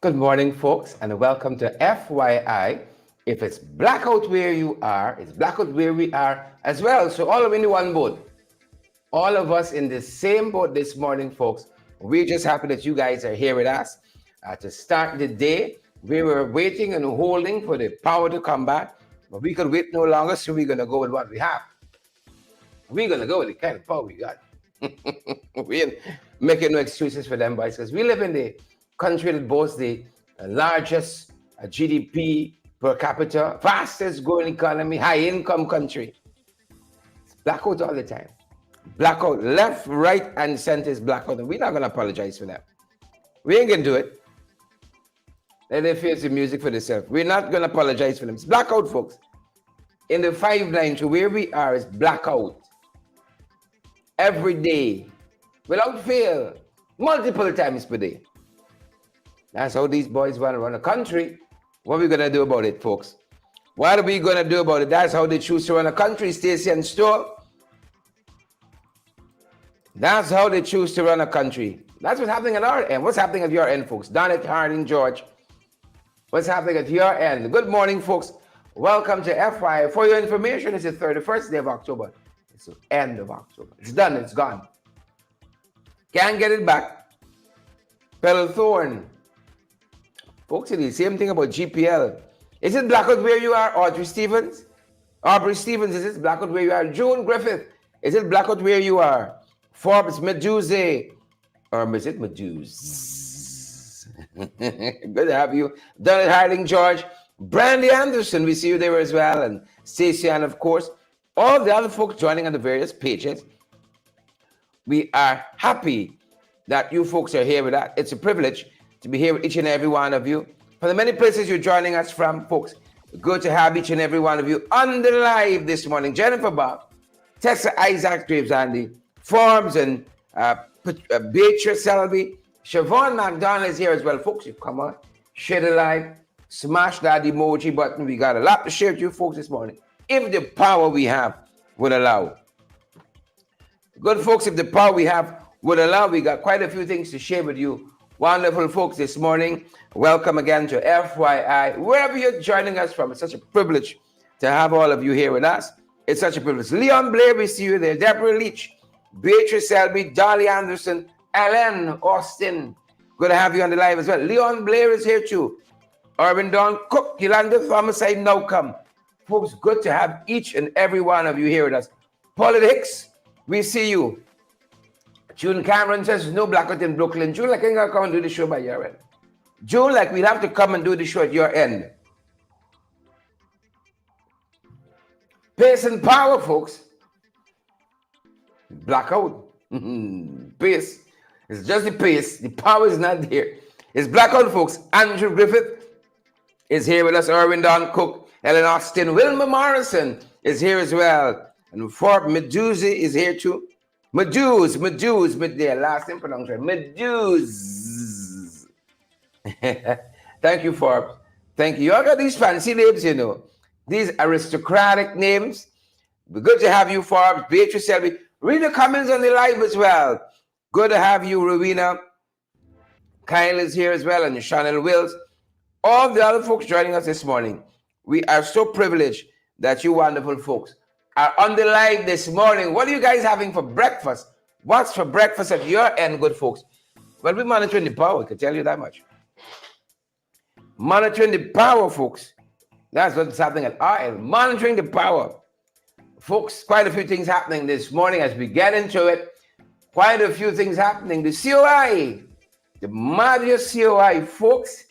Good morning, folks, and welcome to FYI. If it's blackout where you are, it's blackout where we are as well. So all of in one boat. All of us in the same boat this morning, folks. We're just happy that you guys are here with us to start the day. We were waiting and holding for the power to come back, but we could wait no longer, so we're going to go with what we have. We're going to go with the kind of power we got. We ain't making no excuses for them, boys, because we live in the country that boasts the largest GDP per capita, fastest growing economy, high income country. It's blackout all the time. Blackout, left, right, and center is blackout, and we're not going to apologize for that. We ain't going to do it. Let them face the music for themselves. We're not going to apologize for them. It's blackout, folks. In the 5 lines to where we are is blackout. Every day, without fail, multiple times per day. That's how these boys want to run a country. What are we going to do about it, folks? What are we going to do about it? That's how they choose to run a country, Stacey and Store. That's how they choose to run a country. That's what's happening at our end. What's happening at your end, folks? Donnet, Harding, George. What's happening at your end? Good morning, folks. Welcome to FYI. For your information, it's the 31st day of October. It's the end of October. It's done. It's gone. Can't get it back. Thorn. Folks, it's the same thing about GPL. Is it blackout where you are, Audrey Stevens? Aubrey Stevens, is it blackout where you are? June Griffith, is it blackout where you are? Forbes Medusa, or is it Meduse? Good to have you. Donald Harding, George. Brandy Anderson, we see you there as well. And Stacey, and of course, all the other folks joining on the various pages. We are happy that you folks are here with us. It's a privilege to be here with each and every one of you. For the many places you're joining us from, folks, good to have each and every one of you on the live this morning. Jennifer Bob, Tessa Isaac, Graves Andy, Forbes, and Beatrice Selby. Siobhan McDonald is here as well. Folks, you come on, share the live, smash that emoji button. We got a lot to share with you folks this morning, if the power we have would allow. Good folks, if the power we have would allow, we got quite a few things to share with you. Wonderful folks this morning. Welcome again to FYI. Wherever you're joining us from, it's such a privilege to have all of you here with us. It's such a privilege. Leon Blair, we see you there. Deborah Leach, Beatrice Selby, Dolly Anderson, Ellen Austin. Good to have you on the live as well. Leon Blair is here too. Urban Don Cook, Yolanda Thomaside, now come. Folks, good to have each and every one of you here with us. Politics, we see you. June Cameron says, no blackout in Brooklyn. June, like, I'm going to come and do the show by your end. June, like, we'll have to come and do the show at your end. Pace and power, folks. Blackout. Pace. It's just the pace. The power is not there. It's blackout, folks. Andrew Griffith is here with us. Erwin Don Cook. Ellen Austin. Wilma Morrison is here as well. And Fort Medusa is here too. Meduse, their last name pronounced right. Meduse. Thank you, Forbes. Thank you. You all got these fancy names, you know. These aristocratic names. Good to have you, Forbes. Beatrice Selby. Read the comments on the live as well. Good to have you, Rowena. Kyle is here as well, and Chanel Wills. All the other folks joining us this morning. We are so privileged that you wonderful folks are on the live this morning. What are you guys having for breakfast? What's for breakfast at your end, good folks? Well, we're monitoring the power, I can tell you that much. Monitoring the power, folks. That's what's happening at our end. Monitoring the power. Folks, quite a few things happening this morning as we get into it. Quite a few things happening. The COI, the Mahdia COI, folks.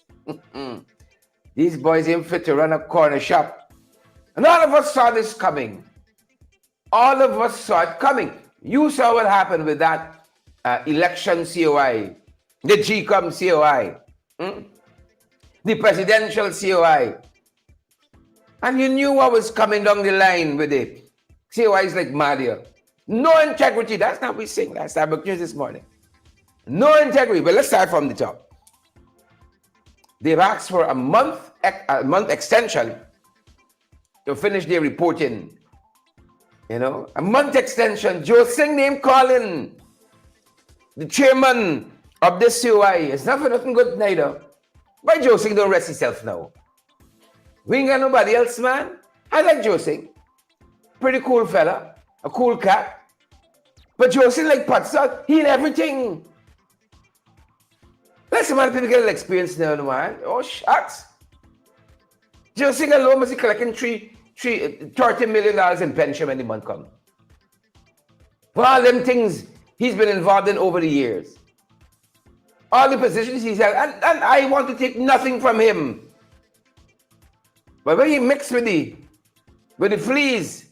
These boys ain't fit to run a corner shop. And all of us saw this coming. All of us saw it coming. You saw what happened with that election COI, the GCOM COI, the presidential COI. And you knew what was coming down the line with it. COIs like Mahdia. No integrity. That's not what we saying. That's Starbucks News this morning. No integrity. But let's start from the top. They've asked for a month extension to finish their reporting. You know, a month extension. Joe Singh name calling. The chairman of this COI. It's not for nothing good neither. Why Joe Singh don't rest himself now? We ain't got nobody else, man. I like Joe Singh. Pretty cool fella. A cool cat. But Joe Singh like Patsa, he in everything. Let some other people get an experience now, man. Oh, shucks. Joe Singh alone must be collecting $30 million in pension when the month comes. For all them things he's been involved in over the years. All the positions he's held. And I want to take nothing from him. But when he mixed with the fleas,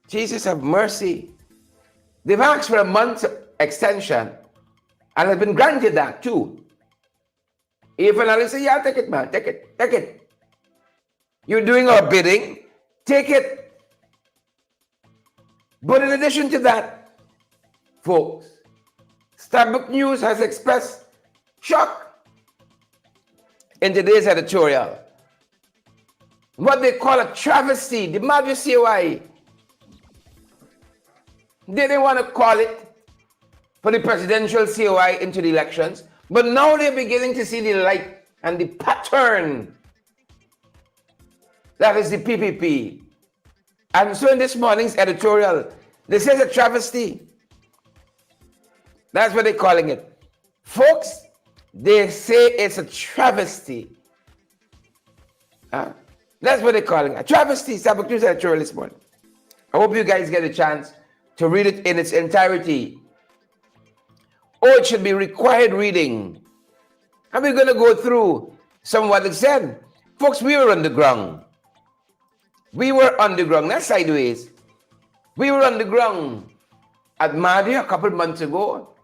Jesus have mercy. They've asked for a month's extension and has been granted that too. Even I say, yeah, take it, man, take it. You're doing our bidding, take it. But in addition to that, folks, Starbuck News has expressed shock in today's editorial. What they call a travesty, the Mahdia COI. They didn't want to call it for the presidential COI into the elections, but now they're beginning to see the light and the pattern. That is the PPP. And so in this morning's editorial, they say it's a travesty. That's what they're calling it. Folks, they say it's a travesty. That's what they're calling it. A travesty. Starbuck News editorial this morning. I hope you guys get a chance to read it in its entirety. Oh, it should be required reading. And we're going to go through some of what it said. Folks, we were underground. Not sideways. We were underground at Mahdia a couple of months ago.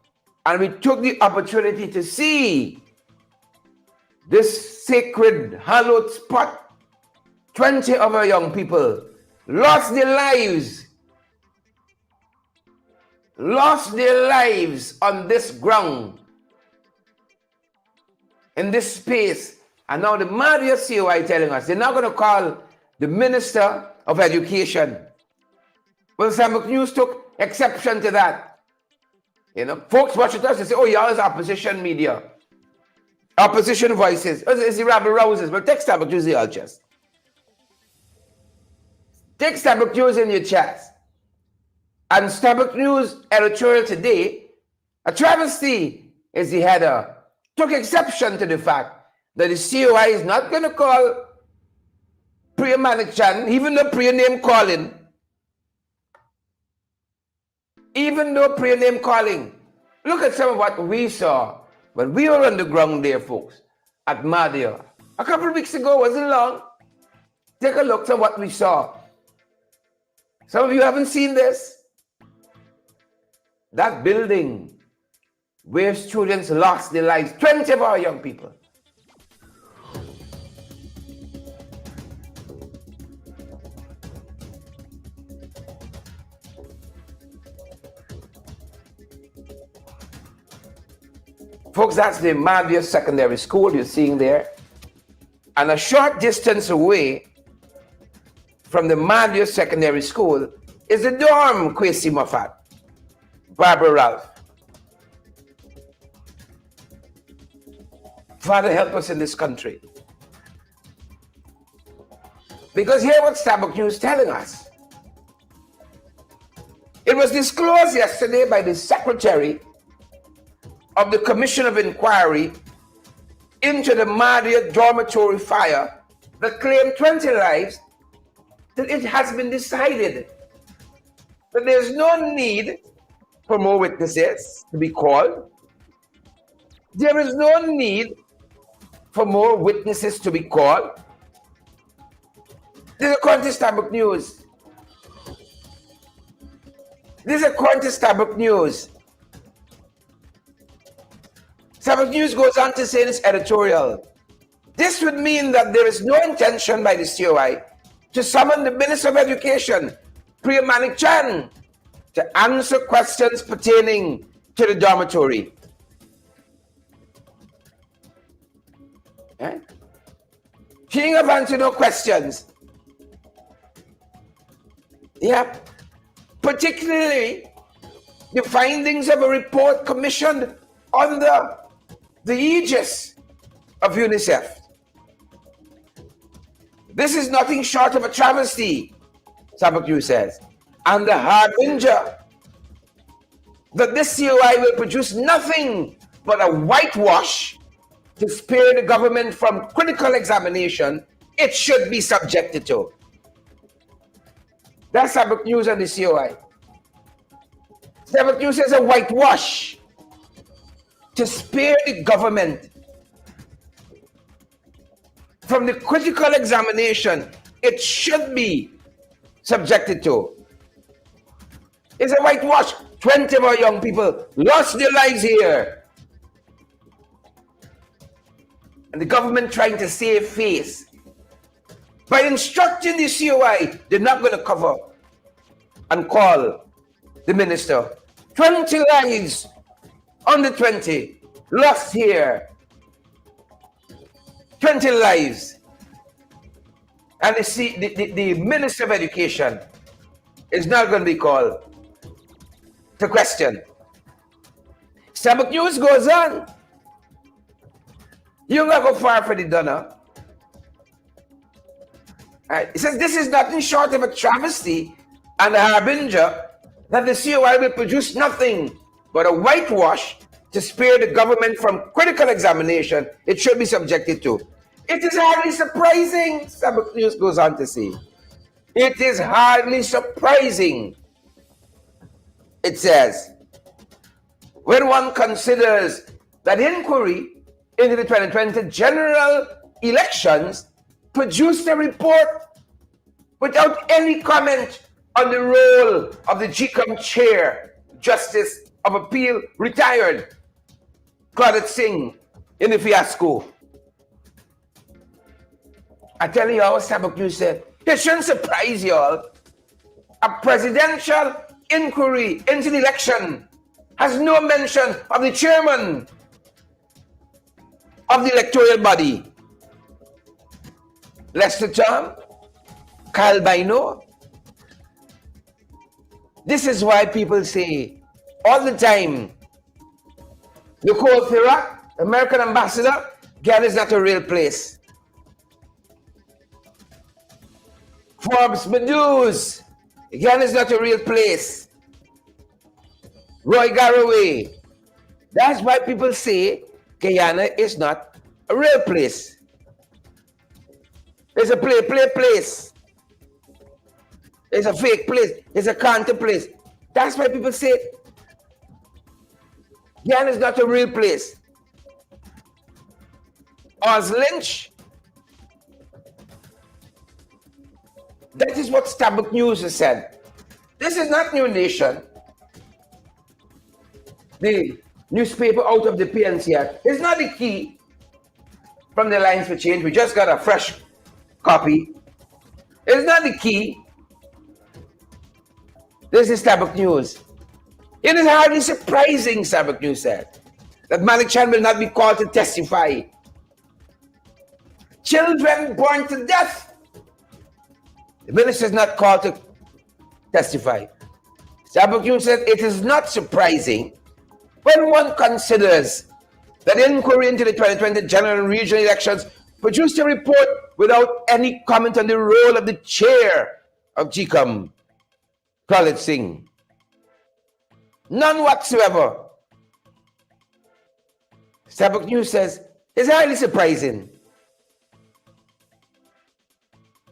And we took the opportunity to see this sacred, hallowed spot. 20 of our young people lost their lives on this ground, in this space. And now the Mahdia COI telling us they're not going to call the Minister of Education. Well, Starbuck News took exception to that. You know, folks watch it us and say, oh, y'all is opposition media. Opposition voices. It's the rabble rousers. But take Starbuck News, y'all just. Take Starbuck News in your chest. And Starbuck News editorial today, a travesty is the header, took exception to the fact that the COI is not going to call Priya Manikchan, even though Priya name calling. Look at some of what we saw when we were on the ground there, folks, at Mahdia. A couple of weeks ago, wasn't long. Take a look at what we saw. Some of you haven't seen this. That building where students lost their lives, 20 of our young people. Folks, that's the Mahdia Secondary School you're seeing there. And a short distance away from the Mahdia Secondary School is the dorm, Kwesi Moffat, Barbara Ralph. Father, help us in this country. Because hear what Starbuck News is telling us. It was disclosed yesterday by the Secretary of the Commission of Inquiry into the Mahdia dormitory fire that claimed 20 lives, that it has been decided that there's no need for more witnesses to be called. There is no need for more witnesses to be called. This is according to Starbuck News. Starbuck News goes on to say in its editorial, this would mean that there is no intention by the COI to summon the Minister of Education, Priya Manikchan, to answer questions pertaining to the dormitory. She ain't have answered no questions. Yep. Particularly the findings of a report commissioned under the aegis of UNICEF. This is nothing short of a travesty, Sabak News says, and the harbinger that this COI will produce nothing but a whitewash to spare the government from critical examination it should be subjected to. That's Sabak News on the COI. Sabak News says a whitewash to spare the government from the critical examination it should be subjected to. It's a whitewash. 20 of our young people lost their lives here. And the government trying to save face by instructing the COI, they're not going to cover and call the minister. 20 lives, under 20, lost here. 20 lives. And the Minister of Education is not going to be called to question. Sabak News goes on. You don't go far for the donor. Right. It says this is nothing short of a travesty and a harbinger that the COI will produce nothing but a whitewash to spare the government from critical examination it should be subjected to. It is hardly surprising, Sabak News goes on to say. It is hardly surprising, it says, when one considers that inquiry into the 2020 general elections produced a report without any comment on the role of the GCOM chair, Justice of Appeal, retired Claudette Singh, in the fiasco. I tell you how Sabak News said, it shouldn't surprise you all. A presidential inquiry into the election has no mention of the chairman of the electoral body, Lester Tom, Kyle Bino. This is why people say all the time, Nicole Thirac, American ambassador, Ghana is not a real place. Forbes Meduse, Ghana is not a real place. Roy Garraway. That's why people say Guyana is not a real place. It's a place. It's a fake place. It's a counter place. That's why people say Guyana is not a real place. Oz Lynch. That is what Sabak News has said. This is not New Nation. The newspaper out of the PNCR. It's not the key from the Lines for Change. We just got a fresh copy. It's not the key. This is Sabak News. It is hardly surprising, Sabak News said, that Malik Chan will not be called to testify. Children born to death. The minister is not called to testify. Sabak News said it is not surprising when one considers that inquiry into the 2020 general and regional elections produced a report without any comment on the role of the chair of GCOM, Claudette Singh. None whatsoever. Sabak News says it's highly surprising.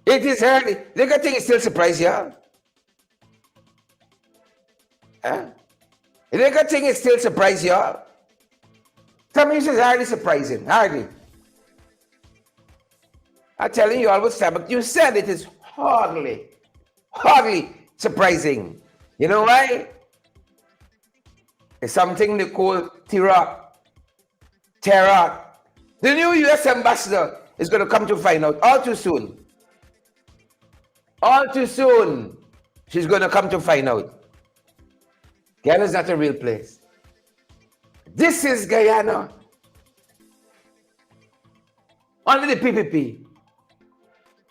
It is hardly. Look, I think it still surprising y'all. Huh? Look, I think it still surprising y'all. Tell me, it's hardly surprising. Hardly. I'm telling you all what Sabak News said. It is hardly surprising. You know why? It's something they call Terror. The new U.S. ambassador is going to come to find out all too soon. All too soon, she's going to come to find out. Guyana is not a real place. This is Guyana. Under the PPP.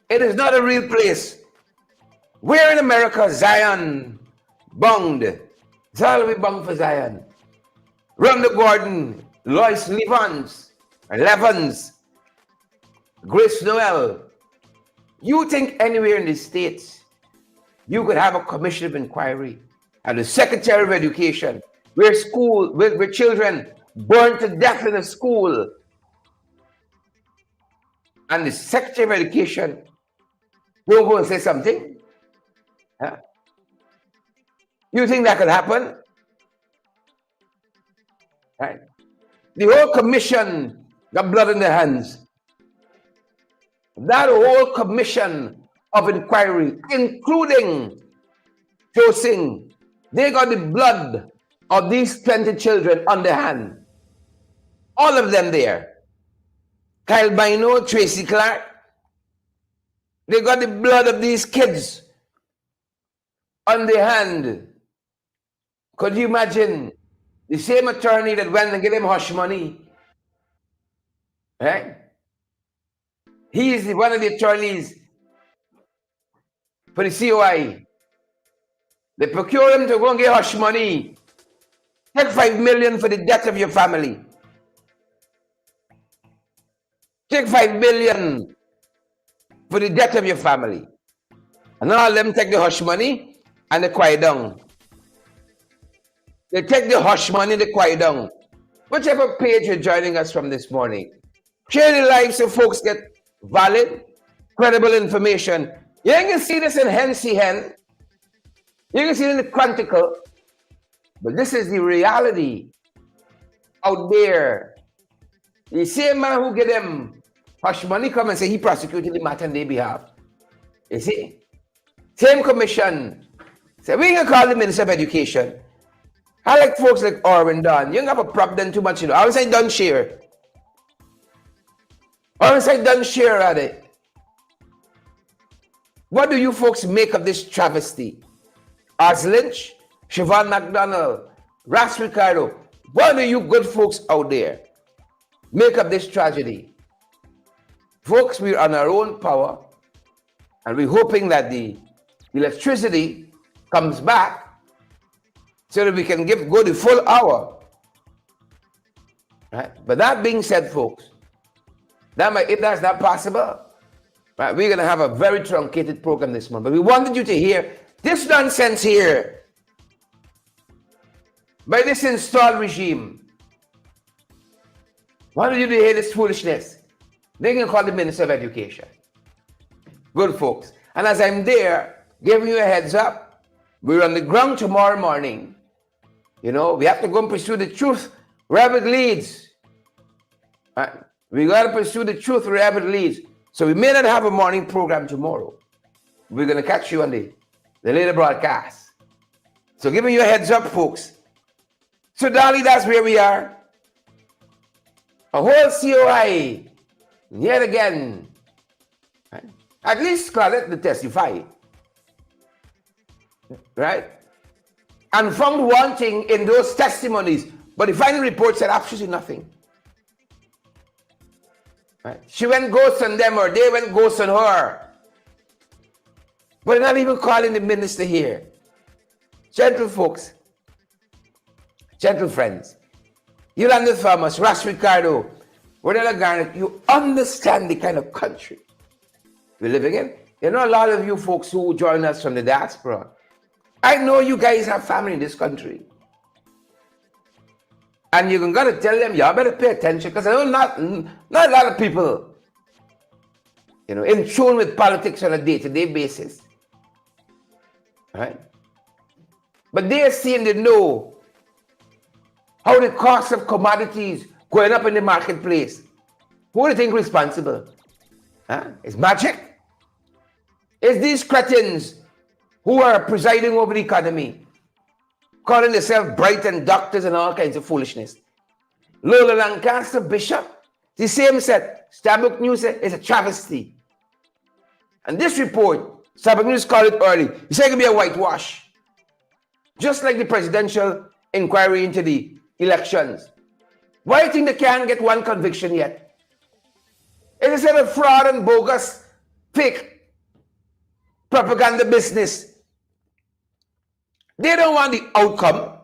It is not a real place. We're in America, Zion, bonged. It's all we bonged for Zion. Rhonda Gordon, Lois Levens, Grace Noel, you think anywhere in the States you could have a commission of inquiry and the Secretary of Education where children burned to death in a school, and the Secretary of Education will go and say something? Huh? You think that could happen? Right? The whole commission got blood in their hands. That whole commission of inquiry, including Singh, they got the blood of these 20 children on their hand. All of them there. Kyle Bino, Tracy Clark, they got the blood of these kids on their hand. Could you imagine the same attorney that went and gave him hush money? Right? He is one of the attorneys for the COI. They procure him to go and get hush money. Take $5 million for the death of your family. Take $5 million for the death of your family. And all of them take the hush money and they quiet down. They take the hush money, they quiet down. Whichever page you're joining us from this morning, share the lives so folks get valid, credible information. You can see this in Hensi Hen. You can see it in the Chronicle. But this is the reality out there. The same man who get them hush money come and say he prosecuted the matter on their behalf. You see? Same commission. Say, we ain't gonna call the Minister of Education. I like folks like Orwin Dunn. You don't have a problem too much, you know. I was like done share. I was like done share at it. What do you folks make of this travesty? Oz Lynch, Siobhan McDonald, Ras Ricardo, what do you good folks out there make of this tragedy? Folks, we're on our own power, and we're hoping that the electricity comes back so that we can go the full hour. Right? But that being said, folks, if that's not possible, right, we're going to have a very truncated program this month. But we wanted you to hear this nonsense here by this installed regime. Wanted you to hear this foolishness. They're going to call the Minister of Education. Good folks. And as I'm there, giving you a heads up, we're on the ground tomorrow morning. You know, we have to go and pursue the truth wherever it leads. Right? We got to pursue the truth wherever it leads. So we may not have a morning program tomorrow. We're going to catch you on the later broadcast. So giving you a heads up, folks. So, Dolly, that's where we are. A whole COI, yet again. Right? At least call it the testify. Right? And found wanting in those testimonies, but the final report said absolutely nothing. Right? She went ghost on them, or they went ghost on her. But not even calling the minister here. Gentle folks, gentle friends, Yolanda Thomas, Ras Ricardo, Ronella Garnett, you understand the kind of country we're living in. You know, a lot of you folks who join us from the diaspora, I know you guys have family in this country. And you're going to tell them, y'all better pay attention, because I know not a lot of people, you know, in tune with politics on a day-to-day basis. Right? But they're seeing, they know how the cost of commodities going up in the marketplace. Who do you think is responsible? Huh? It's magic? It's these cretins who are presiding over the economy, calling themselves Brighton doctors and all kinds of foolishness. Lola Lancaster, Bishop, the same said, Starbuck News said it's a travesty. And this report, Starbuck News called it early. He said it could be a whitewash. Just like the presidential inquiry into the elections. Why do you think they can't get one conviction yet? It is a fraud and bogus, fake propaganda business. They don't want the outcome,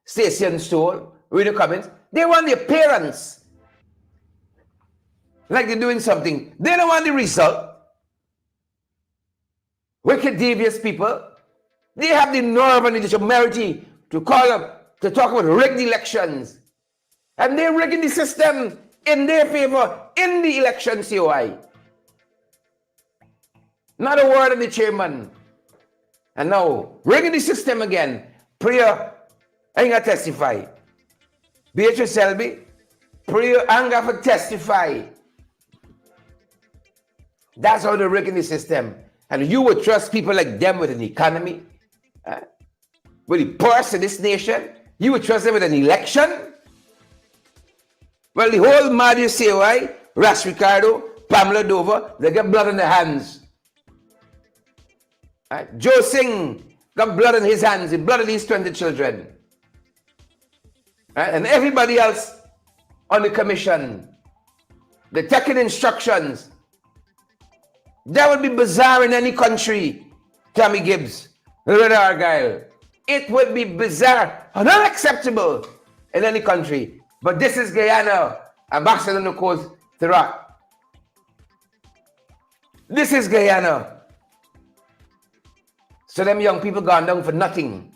Stacey and Stoll, read the comments. They want the appearance. like they're doing something. They don't want the result. Wicked, devious people. They have the nerve and the temerity to call up, to talk about rigged elections. And they're rigging the system in their favor in the election COI. Not a word of the chairman. And now, rigging the system again. Priya, I ain't gonna testify. Beatrice Selby, Priya, I'm gonna testify. That's how they're rigging the system. And you would trust people like them with an economy? With the purse in this nation? You would trust them with an election? Well, the whole Mahdia COI, Ras Ricardo, Pamela Dover, they get blood on their hands. Joe Singh got blood on his hands, the blood of these 20 children. And everybody else on the commission, they're taking instructions. That would be bizarre in any country, Tammy Gibbs, Loretta Argyle. It would be bizarre and unacceptable in any country. But this is Guyana, Ambassador Nicole Thirak. This is Guyana. So them young people gone down for nothing.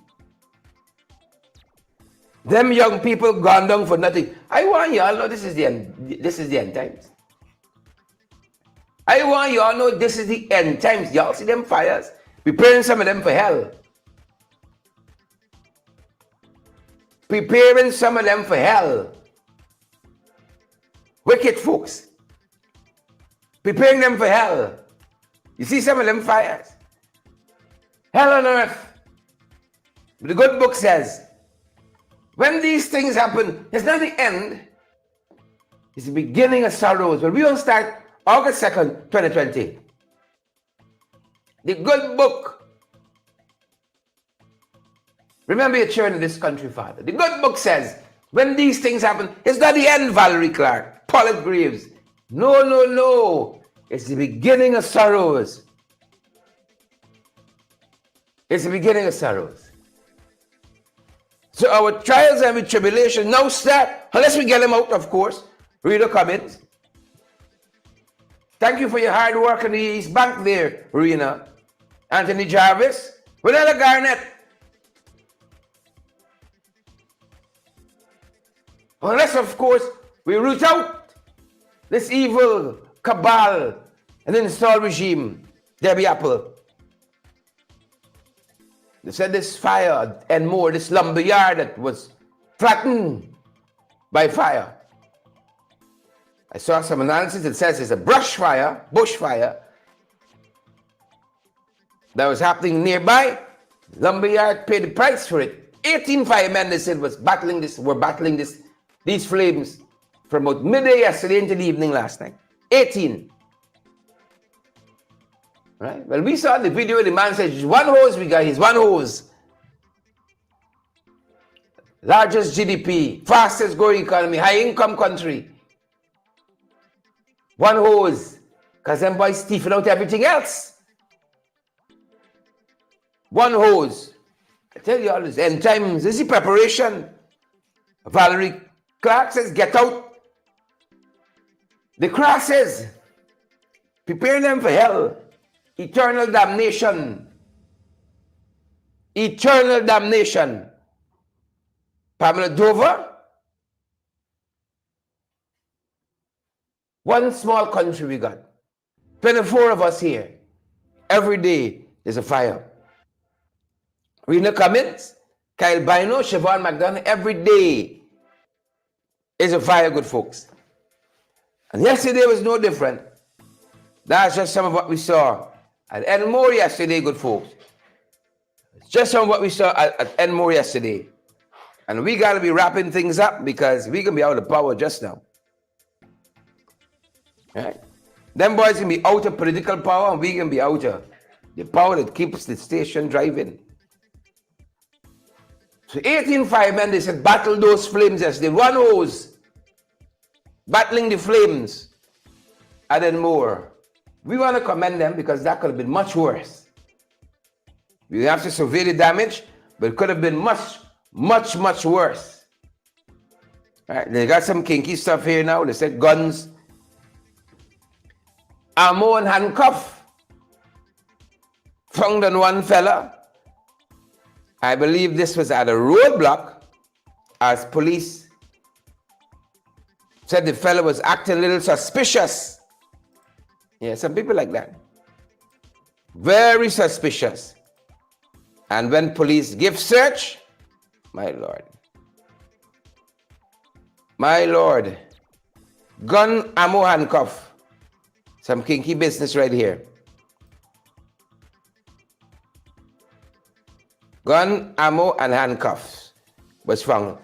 Them young people gone down for nothing. I want you all know this is the end times. I want you all know this is the end times. Y'all see them fires? Preparing some of them for hell. Preparing some of them for hell. Wicked folks. Preparing them for hell. You see some of them fires? Hell on earth. The good book says, when these things happen, it's not the end. It's the beginning of sorrows. But we will start August 2nd, 2020. The good book. Remember your children in this country, Father. The good book says, when these things happen, it's not the end, Valerie Clark, Paulette Graves. No, no, no. It's the beginning of sorrows. It's the beginning of sorrows. So our trials and tribulation now start, unless we get them out, of course. Read the comments. Thank you for your hard work in the East Bank there, Rena. Anthony Jarvis. Vanilla Garnett. Unless, of course, we root out this evil cabal and install regime. Debbie Apple. They said this fire and more, this lumber yard that was flattened by fire. I saw some analysis that says it's a bush fire that was happening nearby. Lumberyard paid the price for it. 18 firemen, they said, were battling these flames from about midday yesterday into the evening last night. 18. Right? Well, we saw the video, the man said, one hose we got, he's one hose. Largest GDP, fastest growing economy, high income country. One hose, because them boys thieving out everything else. One hose. I tell you all this, end times, this is the preparation. Valerie Clark says, get out. The cross says, prepare them for hell. Eternal damnation. Eternal damnation. Pamela Dover. One small country we got. 24 of us here. Every day there's a fire. Read the comments. Kyle Bino, Siobhan McDonough, every day is a fire, good folks. And yesterday was no different. That's just some of what we saw at Enmore yesterday, good folks. It's just some of what we saw at Enmore yesterday. And we got to be wrapping things up because we can be out of power just now. Right? Them boys can be out of political power and we can be out of the power that keeps the station driving. So 18 firemen, they said, battle those flames yesterday. One hose, battling the flames at Enmore. We want to commend them because that could have been much worse. We have to survey the damage, but it could have been much, much, much worse. Right? They got some kinky stuff here now. They said guns ammo and handcuff found on one fella. I believe this was at a roadblock, as police said the fella was acting a little suspicious. Yeah, some people like that. Very suspicious. And when police give search, my Lord, gun, ammo, handcuff. Some kinky business right here. Gun, ammo, and handcuffs was found.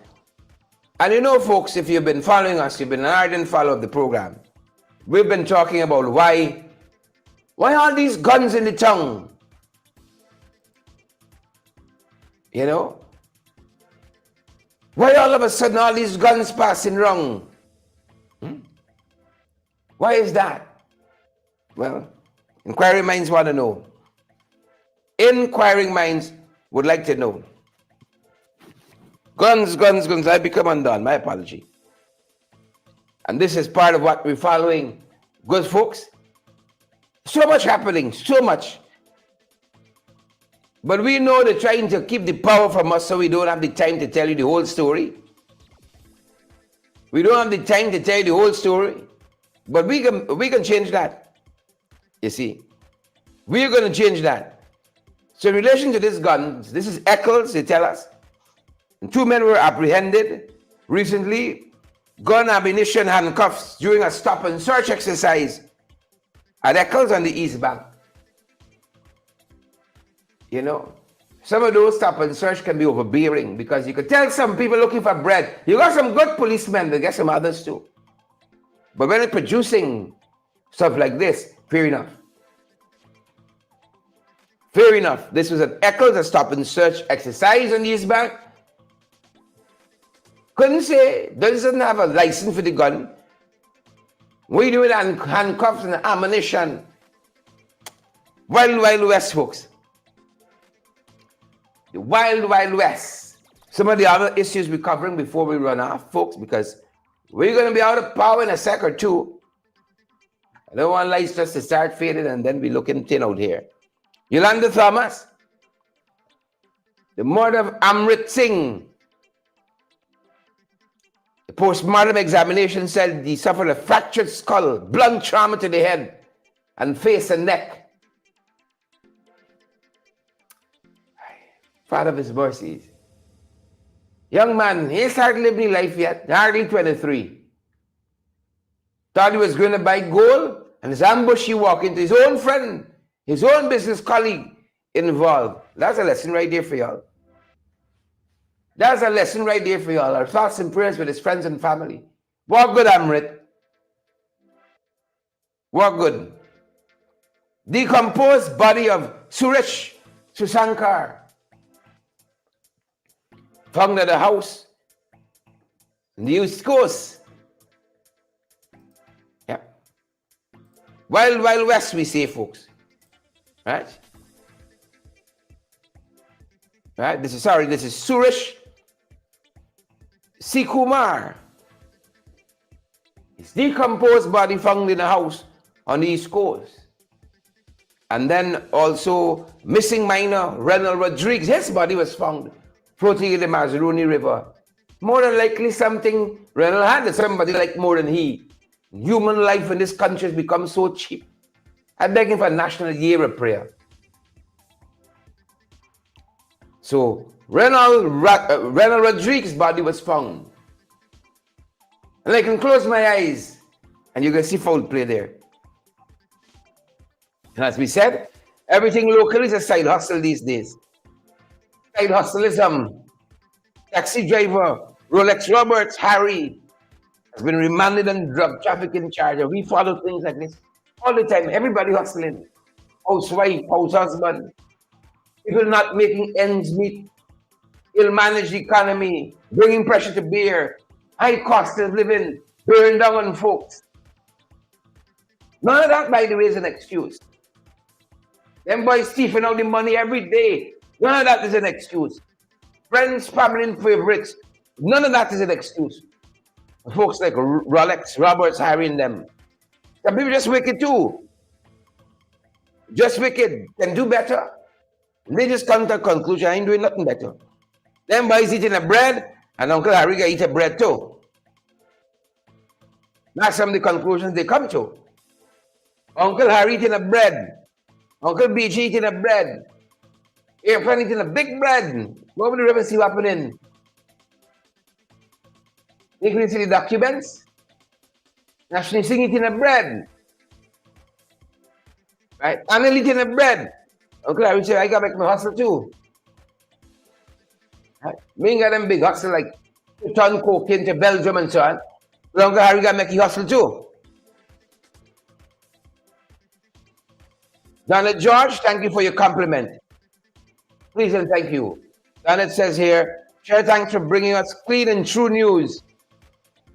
And you know, folks, if you've been following us, you've been an ardent follower of the program, we've been talking about why all these guns in the town? You know? Why all of a sudden all these guns passing wrong? Why is that? Well, inquiring minds want to know. Inquiring minds would like to know. Guns. I become undone. My apology. And this is part of what we're following. Good folks. So much happening. So much. But we know they're trying to keep the power from us, so we don't have the time to tell you the whole story. We don't have the time to tell you the whole story. But we can change that. You see. We're going to change that. So in relation to this gun, this is Eccles, they tell us. And 2 men were apprehended recently. Gun, ammunition, handcuffs during a stop and search exercise at Eccles on the East Bank. You know, some of those stop and search can be overbearing because you could tell some people looking for bread. You got some good policemen, they get some others too. But when they're producing stuff like this, fair enough. Fair enough. This was an Eccles, a stop and search exercise on the East Bank. Couldn't say, doesn't have a license for the gun. What are you doing with handcuffs and ammunition? Wild West, folks. The Wild West. Some of the other issues we're covering before we run off, folks, because we're going to be out of power in a sec or two. I don't want lights just to start fading and then be looking thin out here. Yolanda Thomas, the murder of Amrit Singh. The post-mortem examination said he suffered a fractured skull, blunt trauma to the head and face and neck. Father of his mercies. Young man, he ain't started living life yet, hardly 23. Thought he was going to buy gold, and his ambush he walked into his own friend, his own business colleague involved. That's a lesson right there for y'all. That's a lesson right there for y'all. Our thoughts and prayers with his friends and family. Walk good, Amrit. Walk good. Decomposed body of Suresh Susankar found at a house in the East Coast. Yeah. Wild West, we say, folks. Right? Right? This is Suresh Sikumar. His decomposed body found in a house on the East Coast. And then also missing minor Renal Rodriguez. His body was found floating in the Mazaruni River. More than likely something Renal had, somebody like more than he. Human life in this country has become so cheap. I'm begging for a national year of prayer. So Renal Rodriguez's body was found. And I can close my eyes and you can see foul play there. And as we said, everything local is a side hustle these days. Side hustleism. Taxi driver Rolex Roberts Harry has been remanded on drug trafficking charge. We follow things like this all the time. Everybody hustling. Housewife, house husband. People not making ends meet. Ill-managed economy. Bringing pressure to bear. High cost of living. Bearing down on folks. None of that, by the way, is an excuse. Them boys thieving out the money every day. None of that is an excuse. Friends, family, and favorites. None of that is an excuse. Folks like Rolex, Roberts hiring them. Some people just wicked too. Just wicked can do better. They just come to a conclusion, I ain't doing nothing better. Them boys eating the bread, and Uncle Harry got eat a bread too. That's some of the conclusions they come to. Uncle Harry eating a bread. Uncle BG eating a bread. Airplane eating a big bread. What would you ever see happening? You can see the documents. National Singh eating a bread. Right? Anil eating a bread. Uncle Harry said, I gotta make my hustle too. Right? Me ain't got them big hustle like ton cocaine to Belgium and so on. But Uncle Harry gotta make his hustle too. Donald George, thank you for your compliment. Please and thank you. Donald says here, Chair, thanks for bringing us clean and true news.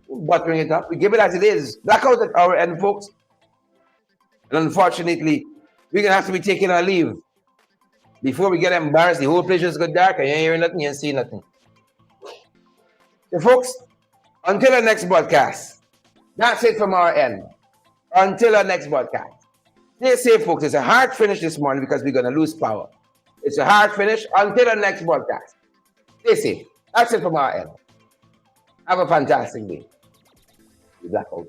Buttering it up. We give it as it is. Blackout at our end, folks. And unfortunately, we're going to have to be taking our leave. Before we get embarrassed, the whole place just got dark and you ain't hearing nothing, you ain't seeing nothing. So, folks, until our next broadcast, that's it from our end. Until our next broadcast. Stay safe, folks. It's a hard finish this morning because we're going to lose power. It's a hard finish until our next broadcast. Stay safe. That's it from our end. Have a fantastic day. Blackout.